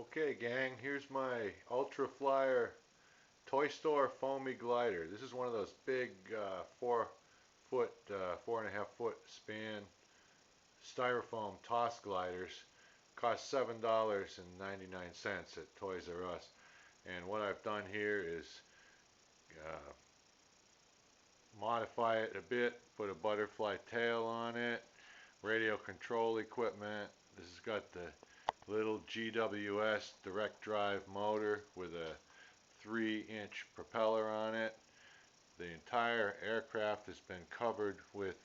Okay gang, here's my Ultra Flyer Toy Store foamy glider. This is one of those big 4.5 foot span styrofoam toss gliders. Cost $7.99 at Toys R Us. And what I've done here is modify it a bit, put a butterfly tail on it, radio control equipment. This has got the little GWS direct drive motor with a 3-inch propeller on it. The entire aircraft has been covered with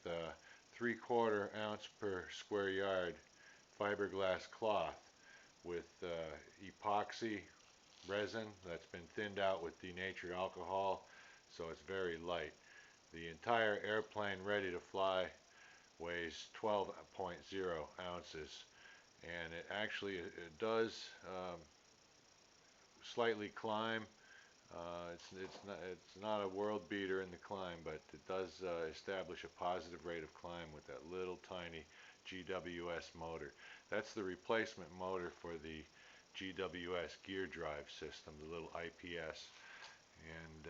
3/4 ounce per square yard fiberglass cloth with epoxy resin that's been thinned out with denatured alcohol, so it's very light. The entire airplane ready to fly weighs 12.0 ounces, and it does slightly climb. It's not a world beater in the climb, but it does establish a positive rate of climb with that little tiny GWS motor. That's the replacement motor for the GWS gear drive system, the little IPS. And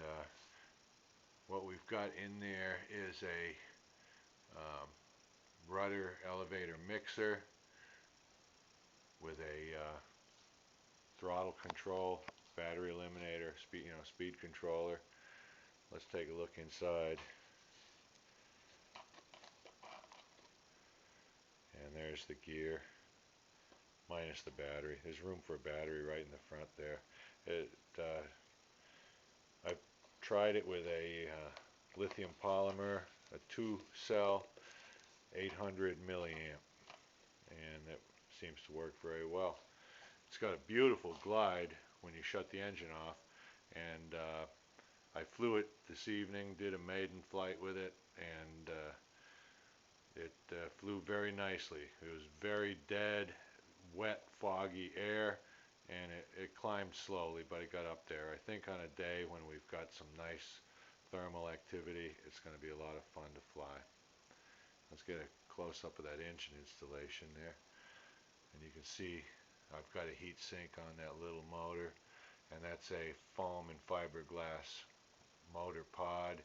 what we've got in there is a rudder elevator mixer with a throttle control, battery eliminator, speed controller. Let's take a look inside. And there's the gear, minus the battery. There's room for a battery right in the front there. I've tried it with a lithium polymer, a 2-cell, 800 milliamp, and it seems to work very well. It's got a beautiful glide when you shut the engine off, and I flew it this evening, did a maiden flight with it, and it flew very nicely. It was very dead, wet, foggy air, and it climbed slowly, but it got up there. I think on a day when we've got some nice thermal activity, it's going to be a lot of fun to fly. Let's get a close-up of that engine installation there, and you can see I've got a heat sink on that little motor, and that's a foam and fiberglass motor pod,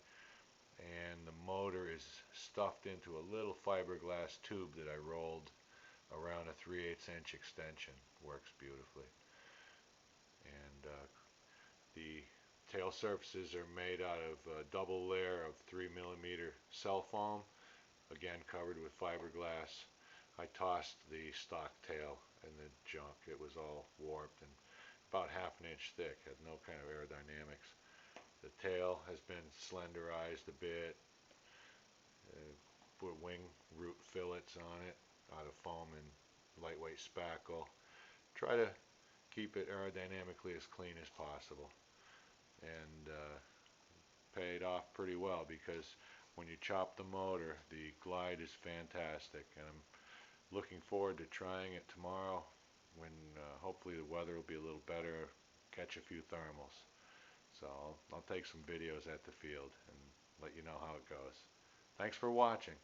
and the motor is stuffed into a little fiberglass tube that I rolled around a 3/8 inch extension. Works beautifully. And the tail surfaces are made out of a double layer of 3mm cell foam, again covered with fiberglass. I tossed the stock tail in the junk. It was all warped and about 1/2 inch thick, had no kind of aerodynamics. The tail has been slenderized a bit, put wing root fillets on it out of foam and lightweight spackle. Try to keep it aerodynamically as clean as possible, and paid off pretty well, because when you chop the motor, the glide is fantastic, and I'm looking forward to trying it tomorrow when hopefully the weather will be a little better, catch a few thermals. So I'll take some videos at the field and let you know how it goes. Thanks for watching.